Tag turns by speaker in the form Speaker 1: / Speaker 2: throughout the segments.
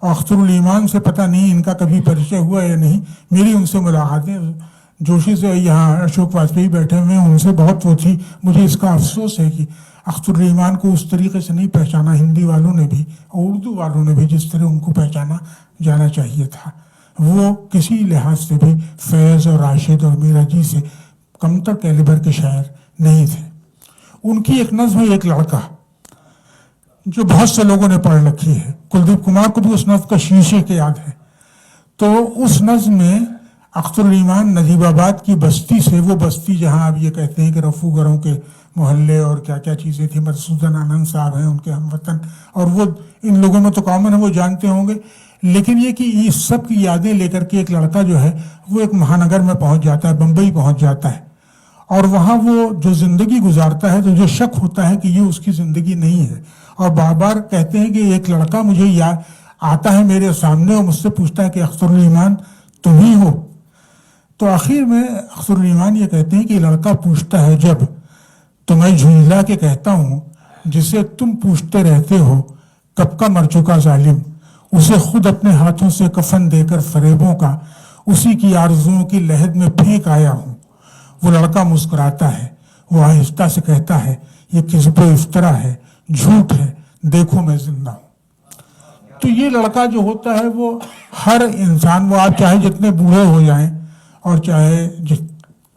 Speaker 1: اور اختر الایمان سے پتہ نہیں ان کا کبھی پریچے ہوا یا نہیں. میری ان سے ملاقاتیں جوشی سے یہاں اشوک واجپئی بیٹھے ہوئے ہیں ان سے بہت وہ تھی. مجھے اس کا افسوس ہے کہ اختر الایمان کو اس طریقے سے نہیں پہچانا ہندی والوں نے بھی اور اردو والوں نے بھی جس طرح ان کو پہچانا جانا چاہیے تھا. وہ کسی لحاظ سے بھی فیض اور راشد اور میرا جی سے کمتر کیلیبر کے شاعر نہیں تھے. ان کی ایک نظم ہے ایک لڑکا جو بہت سے لوگوں نے پڑھ رکھی ہے. کلدیپ کمار کو بھی اس نظم کا شیشے کے یاد ہے. تو اس نظم میں اختر الایمان نجیب آباد کی بستی سے، وہ بستی جہاں اب یہ کہتے ہیں کہ رفو گروں کے محلے اور کیا کیا چیزیں تھیں، مدسوزن آنند صاحب ہیں ان کے ہم وطن، اور وہ ان لوگوں میں تو کامن ہے وہ جانتے ہوں گے. لیکن یہ کہ اس سب کی یادیں لے کر کے ایک لڑکا جو ہے وہ ایک مہانگر میں پہنچ جاتا ہے، بمبئی پہنچ جاتا ہے، اور وہاں وہ جو زندگی گزارتا ہے تو جو شک ہوتا ہے کہ یہ اس کی زندگی نہیں ہے. اور بار بار کہتے ہیں کہ ایک لڑکا مجھے آتا ہے میرے سامنے اور مجھ سے پوچھتا ہے کہ اختر الایمان تم ہی ہو. تو آخر میں اختر الایمان یہ کہتے ہیں کہ یہ لڑکا پوچھتا ہے جب تو میں جھنجھلا کے کہتا ہوں جسے تم پوچھتے رہتے ہو کب کا مر چکا ظالم، اسے خود اپنے ہاتھوں سے کفن دے کر فریبوں کا اسی کی آرزوؤں کی لہد میں پھینک آیا ہوں. وہ لڑکا مسکراتا ہے، وہ آہستہ سے کہتا ہے یہ کذب و افطرا ہے، جھوٹ ہے، دیکھو میں زندہ ہوں. تو یہ لڑکا جو ہوتا ہے وہ ہر انسان، وہ آپ چاہے جتنے بوڑھے ہو جائیں اور چاہے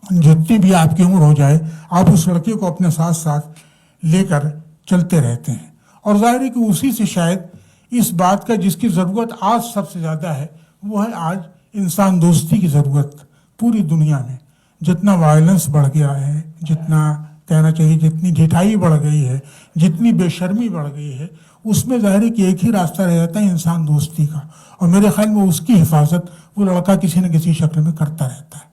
Speaker 1: جتنی بھی آپ کی عمر ہو جائے، آپ اس لڑکے کو اپنے ساتھ ساتھ لے کر چلتے رہتے ہیں. اور ظاہر ہے کہ اسی سے شاید اس بات کا جس کی ضرورت آج سب سے زیادہ ہے وہ ہے آج انسان دوستی کی ضرورت. پوری دنیا میں جتنا وائلنس بڑھ گیا ہے، جتنا کہنا چاہیے جتنی ڈھٹائی بڑھ گئی ہے، جتنی بے شرمی بڑھ گئی ہے، اس میں ظاہر ہے کہ ایک ہی راستہ رہ جاتا ہے انسان دوستی کا. اور میرے خیال میں اس کی حفاظت وہ لڑکا کسی نہ کسی شکل میں کرتا رہتا ہے.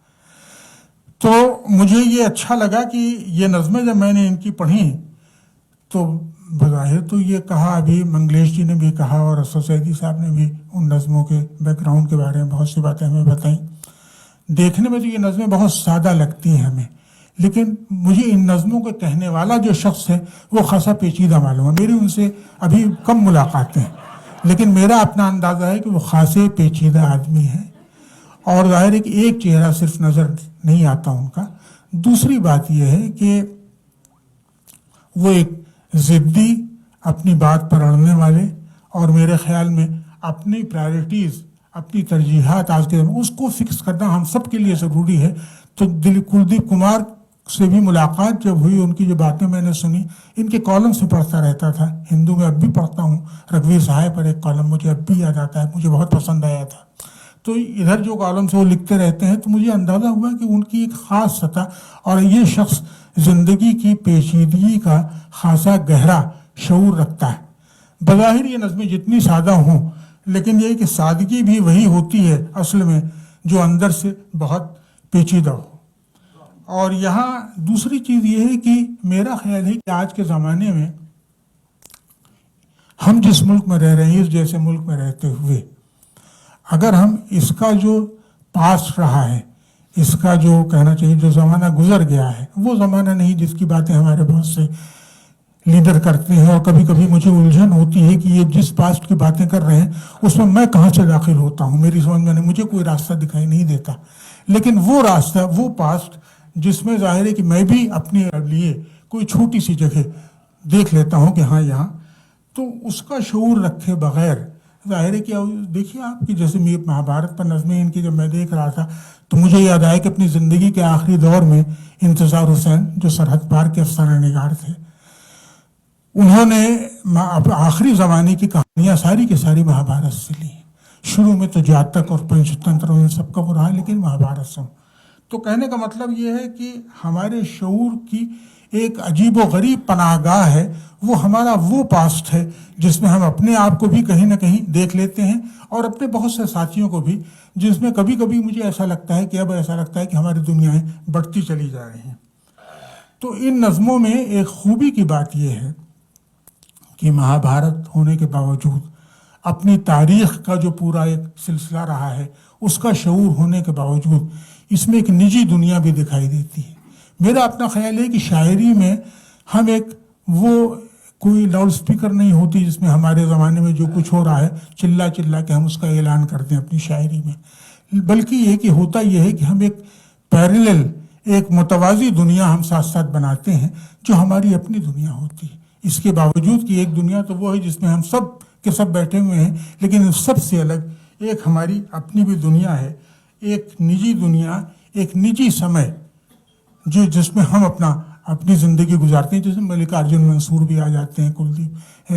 Speaker 1: تو مجھے یہ اچھا لگا کہ یہ نظمیں جب میں نے ان کی پڑھی تو بظاہر تو یہ کہا، ابھی منگلیش جی نے بھی کہا اور اسد سعیدی صاحب نے بھی ان نظموں کے بیک گراؤنڈ کے بارے میں بہت سی باتیں ہمیں بتائیں. دیکھنے میں تو یہ نظمیں بہت سادہ لگتی ہیں ہمیں، لیکن مجھے ان نظموں کے کہنے والا جو شخص ہے وہ خاصا پیچیدہ معلوم ہے. میری ان سے ابھی کم ملاقاتیں ہیں، لیکن میرا اپنا اندازہ ہے کہ وہ خاصے پیچیدہ آدمی ہیں. اور ظاہر ہے کہ ایک چہرہ صرف نظر نہیں آتا ان کا. دوسری بات یہ ہے کہ وہ ایک ضدی، اپنی بات پر اڑنے والے، اور میرے خیال میں اپنی پرائرٹیز، اپنی ترجیحات آج کے اس کو فکس کرنا ہم سب کے لیے ضروری ہے. تو کلدیپ کمار سے بھی ملاقات جب ہوئی، ان کی جو باتیں میں نے سنی، ان کے کالم سے پڑھتا رہتا تھا، ہندو میں اب بھی پڑھتا ہوں. رگویر صاحب پر ایک کالم مجھے اب بھی یاد آتا ہے، مجھے بہت پسند آیا تھا. تو ادھر جو کالم سے وہ لکھتے رہتے ہیں تو مجھے اندازہ ہوا کہ ان کی ایک خاص سطح، اور یہ شخص زندگی کی پیچیدگی کا خاصا گہرا شعور رکھتا ہے. بظاہر یہ نظمیں جتنی سادہ ہوں، لیکن یہ کہ سادگی بھی وہی ہوتی ہے اصل میں جو اندر سے بہت پیچیدہ ہو. اور یہاں دوسری چیز یہ ہے کہ میرا خیال ہے کہ آج کے زمانے میں ہم جس ملک میں رہ رہے ہیں، اس جیسے ملک میں رہتے ہوئے اگر ہم اس کا جو پاسٹ رہا ہے، اس کا جو کہنا چاہیے جو زمانہ گزر گیا ہے، وہ زمانہ نہیں جس کی باتیں ہمارے بہت سے لیڈر کرتے ہیں. اور کبھی کبھی مجھے الجھن ہوتی ہے کہ یہ جس پاسٹ کی باتیں کر رہے ہیں اس میں کہاں سے داخل ہوتا ہوں، میری سمجھ میں نہیں، مجھے کوئی راستہ دکھائی نہیں دیتا. لیکن وہ راستہ، وہ پاسٹ جس میں ظاہر ہے کہ میں بھی اپنے لیے کوئی چھوٹی سی جگہ دیکھ لیتا ہوں کہ ہاں یہاں، تو اس کا شعور رکھے بغیر ظاہر ہے کہ دیکھیے آپ کی جیسے مہابھارت پر نظمیں ان کی جب میں دیکھ رہا تھا تو مجھے یاد آیا کہ اپنی زندگی کے آخری دور میں انتظار حسین جو سرحد پار کے افسانہ نگار تھے، انہوں نے آخری زمانے کی کہانیاں ساری کی ساری مہابھارت سے لی. شروع میں تو جاتک اور پنچتنتر ان سب کا وہ رہا، لیکن مہابھارت سے. تو کہنے کا مطلب یہ ہے کہ ہمارے شعور کی ایک عجیب و غریب پناہ گاہ ہے، وہ ہمارا وہ پاسٹ ہے جس میں ہم اپنے آپ کو بھی کہیں نہ کہیں دیکھ لیتے ہیں، اور اپنے بہت سے ساتھیوں کو بھی، جس میں کبھی کبھی مجھے ایسا لگتا ہے کہ اب ایسا لگتا ہے کہ ہماری دنیایں بڑھتی چلی جا رہی ہیں. تو ان نظموں میں ایک خوبی کی بات یہ ہے کہ مہابھارت ہونے کے باوجود، اپنی تاریخ کا جو پورا ایک سلسلہ رہا ہے اس کا شعور ہونے کے باوجود اس میں ایک نجی دنیا بھی دکھائی دیتی ہے. میرا اپنا خیال ہے کہ شاعری میں ہم ایک وہ کوئی لاؤڈ اسپیکر نہیں ہوتی جس میں ہمارے زمانے میں جو کچھ ہو رہا ہے چلا چلا کے ہم اس کا اعلان کرتے ہیں اپنی شاعری میں، بلکہ یہ کہ ہوتا یہ ہے کہ ہم ایک پیرلل، ایک متوازی دنیا ہم ساتھ ساتھ بناتے ہیں جو ہماری اپنی دنیا ہوتی ہے۔ اس کے باوجود کہ ایک دنیا تو وہ ہے جس میں ہم سب کے سب بیٹھے ہوئے ہیں، لیکن ان سب سے الگ ایک ہماری اپنی بھی دنیا ہے، ایک نجی دنیا، ایک نجی سمے جس میں ہم اپنی زندگی گزارتے ہیں۔ جیسے ملکارجن منصور بھی آ جاتے ہیں کلدیپ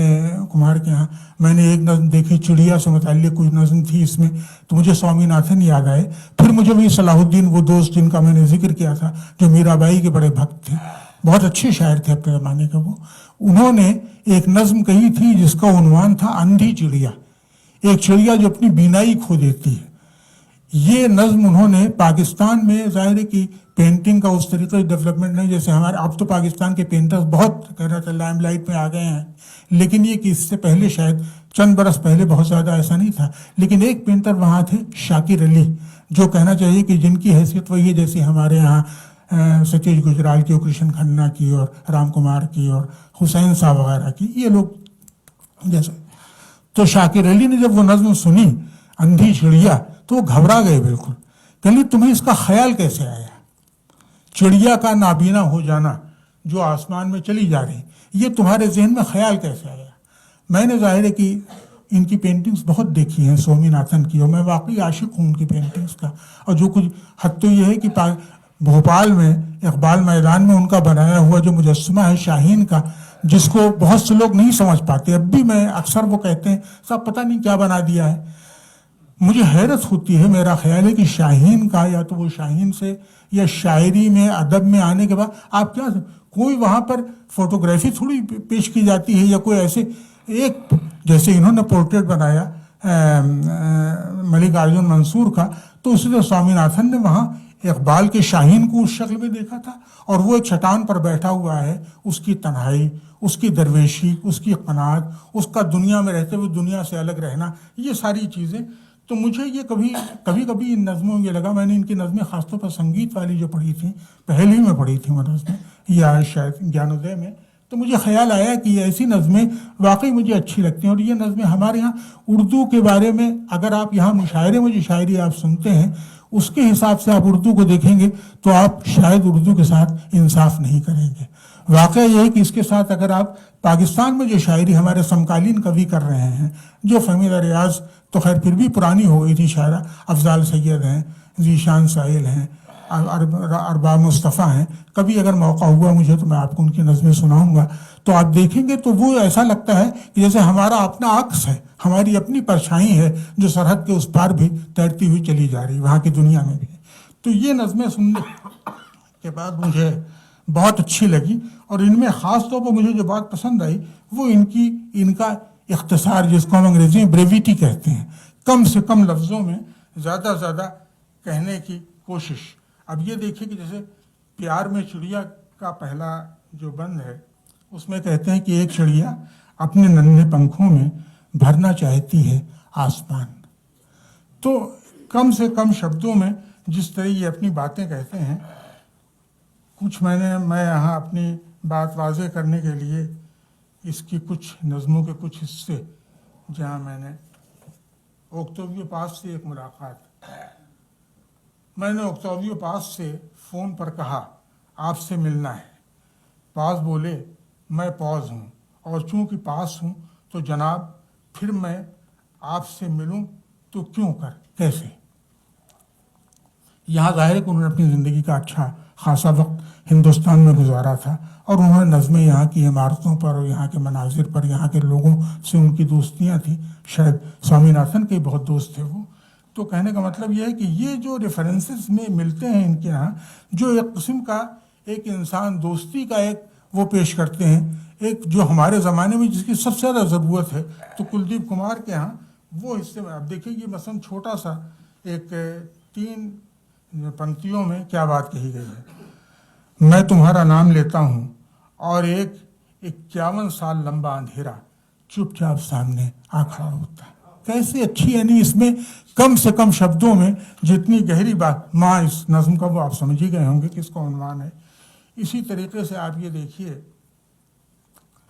Speaker 1: کمار کے ہاں۔ میں نے ایک نظم دیکھی، چڑیا سے متعلق کوئی نظم تھی اس میں، تو مجھے سوامی ناتھن یاد آئے۔ پھر مجھے وہی صلاح الدین، وہ دوست جن کا میں نے ذکر کیا تھا، جو میرا بائی کے بڑے بھکت تھے، بہت اچھے شاعر تھے اپنے زمانے کے، وہ انہوں نے ایک نظم کہی تھی جس کا عنوان تھا اندھی چڑیا، ایک چڑیا جو اپنی بینائی کھو دیتی ہے۔ یہ نظم انہوں نے پاکستان میں، ظاہر ہے کہ پینٹنگ کا اس طریقے سے ڈیولپمنٹ نہیں جیسے ہمارے، اب تو پاکستان کے پینٹرز بہت کہہ رہا تھا لائم لائٹ میں آ گئے ہیں، لیکن یہ کہ اس سے پہلے شاید چند برس پہلے بہت زیادہ ایسا نہیں تھا۔ لیکن ایک پینٹر وہاں تھے، شاکر علی، جو کہنا چاہیے کہ جن کی حیثیت وہی ہے جیسے ہمارے یہاں ستیش گجرال کی اور کرشن کھنہ کی اور رام کمار کی اور حسین صاحب وغیرہ کی، یہ لوگ جیسے۔ تو شاکر علی نے جب وہ نظم سنی اندھی چڑیا تو وہ گھبرا گئے بالکل، کہ تمہیں اس کا خیال کیسے آیا؟ چڑیا کا نابینا ہو جانا جو آسمان میں چلی جا رہی، یہ تمہارے ذہن میں خیال کیسے آیا؟ میں نے ظاہر ہے کہ ان کی پینٹنگز بہت دیکھی ہیں سوامی ناتھن کی، اور میں واقعی عاشق ہوں ان کی پینٹنگز کا۔ اور جو کچھ حد تو یہ ہے کہ بھوپال میں اقبال میدان میں ان کا بنایا ہوا جو مجسمہ ہے شاہین کا، جس کو بہت سے لوگ نہیں سمجھ پاتے، اب بھی میں اکثر وہ کہتے ہیں صاحب پتہ نہیں کیا بنا دیا ہے۔ مجھے حیرت ہوتی ہے، میرا خیال ہے کہ شاہین کا، یا تو وہ شاہین سے یا شاعری میں ادب میں آنے کے بعد آپ کیا، کوئی وہاں پر فوٹوگرافی تھوڑی پیش کی جاتی ہے، یا کوئی ایسے ایک جیسے انہوں نے پورٹریٹ بنایا ملکارجن منصور کا، تو اسی طرح سوامی ناتھن نے وہاں اقبال کے شاہین کو اس شکل میں دیکھا تھا، اور وہ ایک چٹان پر بیٹھا ہوا ہے، اس کی تنہائی، اس کی درویشی، اس کی قناعت، اس کا دنیا میں رہتے ہوئے دنیا سے الگ رہنا، یہ ساری چیزیں۔ تو مجھے یہ کبھی ان نظموں میں یہ لگا، میں نے ان کی نظمیں خاص طور پر سنگیت والی جو پڑھی تھیں، پہلی میں پڑھی تھیں وہ نظمیں، یا شاید گیانودے میں، تو مجھے خیال آیا کہ یہ ایسی نظمیں واقعی مجھے اچھی لگتی ہیں۔ اور یہ نظمیں ہمارے یہاں اردو کے بارے میں، اگر آپ یہاں مشاعرے میں جو شاعری آپ سنتے ہیں اس کے حساب سے آپ اردو کو دیکھیں گے تو آپ شاید اردو کے ساتھ انصاف نہیں کریں گے۔ واقعہ یہ ہے کہ اس کے ساتھ اگر آپ پاکستان میں جو شاعری ہمارے سمکالین کوی کر رہے ہیں، جو فہمیدہ ریاض تو خیر پھر بھی پرانی ہو گئی تھی شاعرہ، افضال سید ہیں، ذیشان ساحل ہیں، ارباب مصطفیٰ ہیں، کبھی اگر موقع ہوا مجھے تو میں آپ کو ان کی نظمیں سناؤں گا، تو آپ دیکھیں گے تو وہ ایسا لگتا ہے کہ جیسے ہمارا اپنا عکس ہے، ہماری اپنی پرچھائی ہے جو سرحد کے اس پار بھی تیرتی ہوئی چلی جا رہی، وہاں کی دنیا میں بھی۔ تو یہ نظمیں سننے کے بعد مجھے بہت اچھی لگی، اور ان میں خاص طور پر مجھے جو بات پسند آئی وہ ان کا اختصار، جس کو ہم انگریزی میں بریویٹی کہتے ہیں، کم سے کم لفظوں میں زیادہ زیادہ کہنے کی کوشش۔ اب یہ دیکھیے کہ جیسے پیار میں چڑیا کا پہلا جو بند ہے، اس میں کہتے ہیں کہ ایک چڑیا اپنے ننھے پنکھوں میں بھرنا چاہتی ہے آسمان۔ تو کم سے کم شبدوں میں جس طرح یہ اپنی باتیں کہتے ہیں، کچھ میں یہاں اپنی بات واضح کرنے کے لیے اس کی کچھ نظموں کے کچھ حصے، جہاں میں نے اوکتاویو پاز سے ایک ملاقات، میں نے اوکتاویو پاز سے فون پر کہا آپ سے ملنا ہے۔ پاز بولے میں پاز ہوں، اور چونکہ پاس ہوں تو جناب پھر میں آپ سے ملوں تو کیوں کر کیسے۔ یہاں ظاہر ہے کہ انہوں نے اپنی زندگی کا اچھا خاصا وقت ہندوستان میں گزارا تھا، اور انہوں نے نظمیں یہاں کی عمارتوں پر اور یہاں کے مناظر پر، یہاں کے لوگوں سے ان کی دوستیاں تھیں، شاید سوامی ناتھن کے بہت دوست تھے وہ۔ تو کہنے کا مطلب یہ ہے کہ یہ جو ریفرنسز میں ملتے ہیں ان کے یہاں، جو ایک قسم کا ایک انسان دوستی کا ایک وہ پیش کرتے ہیں، ایک جو ہمارے زمانے میں جس کی سب سے زیادہ ضرورت ہے، تو کلدیپ کمار کے ہاں وہ حصے میں آپ دیکھیں گے، مثلا چھوٹا سا ایک 3 پنکتیوں میں کیا بات کہی گئی ہے۔ میں تمہارا نام لیتا ہوں اور ایک 51 سال لمبا اندھیرا چپ چاپ سامنے آ کھڑا ہوتا ہے۔ کیسے اچھی، یعنی اس میں کم سے کم شبدوں میں جتنی گہری بات، ماں اس نظم کا وہ آپ سمجھ ہی گئے ہوں گے کس کا عنوان ہے۔ اسی طریقے سے آپ یہ دیکھیے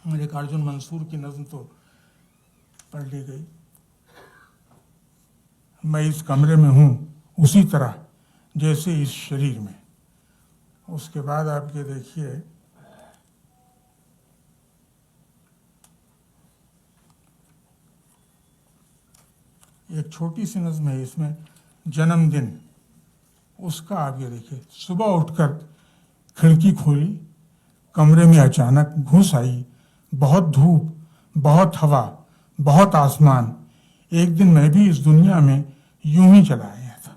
Speaker 1: ملکارجن منصور کی نظم تو پڑھ لی گئی. میں اس کمرے میں ہوں اسی طرح جیسے اس شریر میں. اس کے بعد آپ یہ دیکھیے ایک چھوٹی سی نظم ہے اس میں، جنم دن. اس کا آپ یہ دیکھیے، صبح اٹھ کر کھڑکی کھولی، کمرے میں اچانک گھس آئی، بہت دھوپ، بہت ہوا، بہت آسمان. ایک دن میں بھی اس دنیا میں یوں ہی چلا آیا تھا.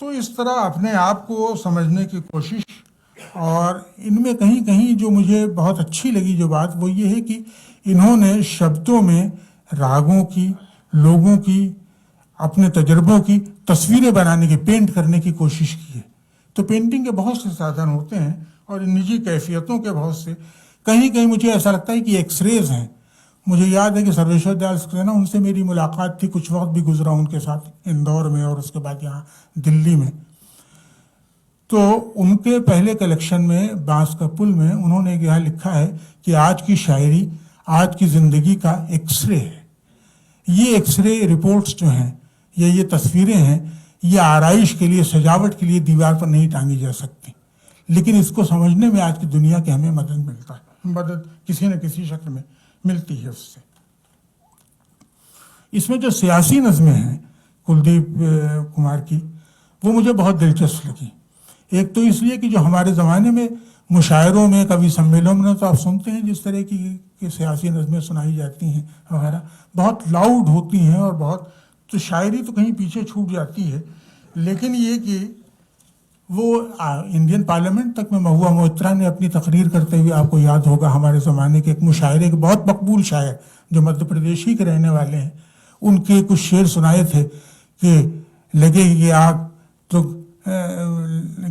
Speaker 1: تو اس طرح اپنے آپ کو سمجھنے کی کوشش. اور ان میں کہیں کہیں جو مجھے بہت اچھی لگی جو بات وہ یہ ہے کہ انہوں نے شبدوں میں راگوں کی، لوگوں کی، اپنے تجربوں کی تصویریں بنانے کی، پینٹ کرنے کی کوشش کی ہے. تو پینٹنگ کے بہت سے سادھن ہوتے ہیں اور نجی کیفیتوں کے بہت سے. کہیں کہیں مجھے ایسا لگتا ہے کہ ایکس ریز ہیں. مجھے یاد ہے کہ سرویشور دیال سکسینہ، ان سے میری ملاقات تھی، کچھ وقت بھی گزرا ان کے ساتھ اندور میں اور اس کے بعد یہاں دلی میں. تو ان کے پہلے کلیکشن میں بانس کا پل میں انہوں نے یہاں لکھا ہے کہ آج کی شاعری آج کی زندگی کا ایکس رے ہے. یہ ایکس رے رپورٹس جو ہیں یا یہ تصویریں ہیں، یہ آرائش کے لیے، سجاوٹ کے لیے دیوار پر نہیں ٹانگی جا سکتی، لیکن اس کو سمجھنے میں آج کی دنیا کے ہمیں مدد ملتا ہے، مدد کسی نہ کسی شکل میں ملتی ہے اس سے. اس میں جو سیاسی نظمیں ہیں کلدیپ کمار کی، وہ مجھے بہت دلچسپ لگی. ایک تو اس لیے کہ جو ہمارے زمانے میں مشاعروں میں، کبھی سمیلنوں میں تو آپ سنتے ہیں جس طرح کی سیاسی نظمیں سنائی جاتی ہیں وغیرہ، بہت لاؤڈ ہوتی ہیں اور بہت، تو شاعری تو کہیں پیچھے چھوٹ جاتی ہے. لیکن یہ کہ وہ انڈین پارلیمنٹ تک میں مہوا موئترا نے اپنی تقریر کرتے ہوئے، آپ کو یاد ہوگا ہمارے زمانے کے ایک مشاعرے کے بہت مقبول شاعر جو مدھیہ پردیش ہی کے رہنے والے ہیں، ان کے کچھ شعر سنائے تھے کہ لگے یہ آگ تو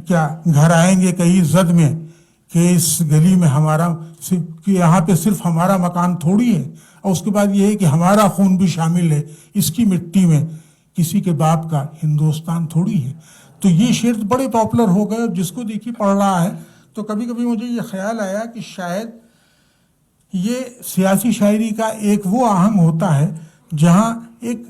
Speaker 1: کیا گھر آئیں گے کئی زد میں، کہ اس گلی میں ہمارا، کہ یہاں پہ صرف ہمارا مکان تھوڑی ہے. اور اس کے بعد یہ ہے کہ ہمارا خون بھی شامل ہے اس کی مٹی میں، کسی کے باپ کا ہندوستان تھوڑی ہے. تو یہ شعر بڑے پاپولر ہو گئے، جس کو دیکھی پڑھ رہا ہے. تو کبھی کبھی مجھے یہ خیال آیا کہ شاید یہ سیاسی شاعری کا ایک وہ آہنگ ہوتا ہے جہاں ایک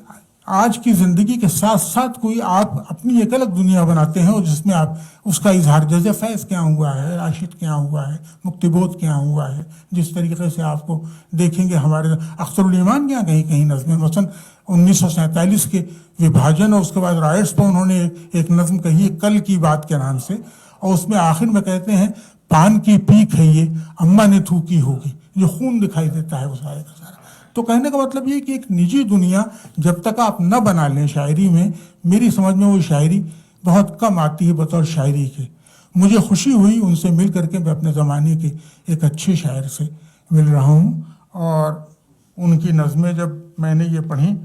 Speaker 1: آج کی زندگی کے ساتھ ساتھ کوئی آپ اپنی ایک الگ دنیا بناتے ہیں، اور جس میں آپ اس کا اظہار، جیسے فیض کیا ہوا ہے، راشد کیا ہوا ہے، مکتبوت کیا ہوا ہے، جس طریقے سے آپ کو دیکھیں گے ہمارے اختر الایمان کیا کہیں کہیں نظمیں، مثلا 1947 کے وبھاجن اور اس کے بعد رائٹس پر انہوں نے ایک نظم کہی ہے کل کی بات کے نام سے، اور اس میں آخر میں کہتے ہیں پان کی پیک ہے یہ اماں نے تھوکی ہوگی، جو خون دکھائی دیتا ہے وہ سارے کا سارا. تو کہنے کا مطلب یہ کہ ایک نجی دنیا جب تک آپ نہ بنا لیں شاعری میں، میری سمجھ میں وہ شاعری بہت کم آتی ہے بطور شاعری کے. مجھے خوشی ہوئی ان سے مل کر کے، میں اپنے زمانے کے ایک اچھے شاعر سے مل رہا ہوں. اور ان کی نظمیں جب میں نے یہ پڑھیں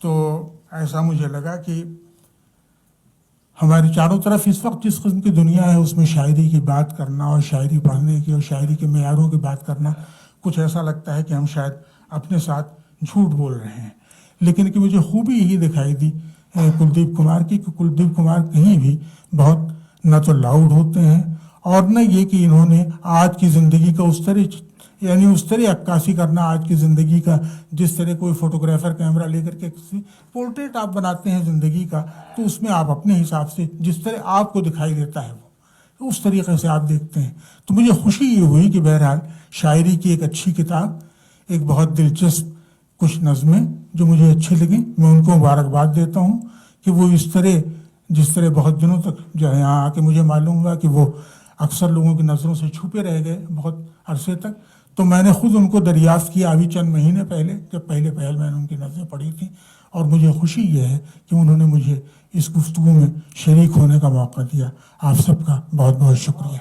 Speaker 1: تو ایسا مجھے لگا کہ ہماری چاروں طرف اس وقت جس قسم کی دنیا ہے اس میں شاعری کی بات کرنا اور شاعری پڑھنے کی اور شاعری کے معیاروں کی بات کرنا، کچھ ایسا لگتا ہے کہ ہم شاید اپنے ساتھ جھوٹ بول رہے ہیں. لیکن کہ مجھے خوبی یہی دکھائی دی کلدیپ کمار کی کہ کلدیپ کمار کہیں بھی بہت نہ تو لاؤڈ ہوتے ہیں اور نہ یہ کہ انہوں نے آج کی زندگی کا اس طرح عکاسی کرنا، آج کی زندگی کا جس طرح کوئی فوٹوگرافر کیمرہ لے کر کے کسی پورٹریٹ آپ بناتے ہیں زندگی کا، تو اس میں آپ اپنے حساب سے جس طرح آپ کو دکھائی دیتا ہے وہ اس طریقے سے آپ دیکھتے ہیں. تو مجھے خوشی یہ ہوئی کہ بہرحال شاعری کی ایک اچھی کتاب، ایک بہت دلچسپ کچھ نظمیں جو مجھے اچھی لگیں، میں ان کو مبارکباد دیتا ہوں کہ وہ اس طرح، جس طرح بہت دنوں تک جو ہے یہاں آ کے مجھے معلوم ہوا کہ وہ اکثر لوگوں کی نظروں سے چھپے رہ گئے بہت عرصے تک. تو میں نے خود ان کو دریافت کیا ابھی چند مہینے پہلے، جب پہلے میں نے ان کی نظریں پڑھی تھیں، اور مجھے خوشی یہ ہے کہ انہوں نے مجھے اس گفتگو میں شریک ہونے کا موقع دیا. آپ سب کا بہت بہت شکریہ.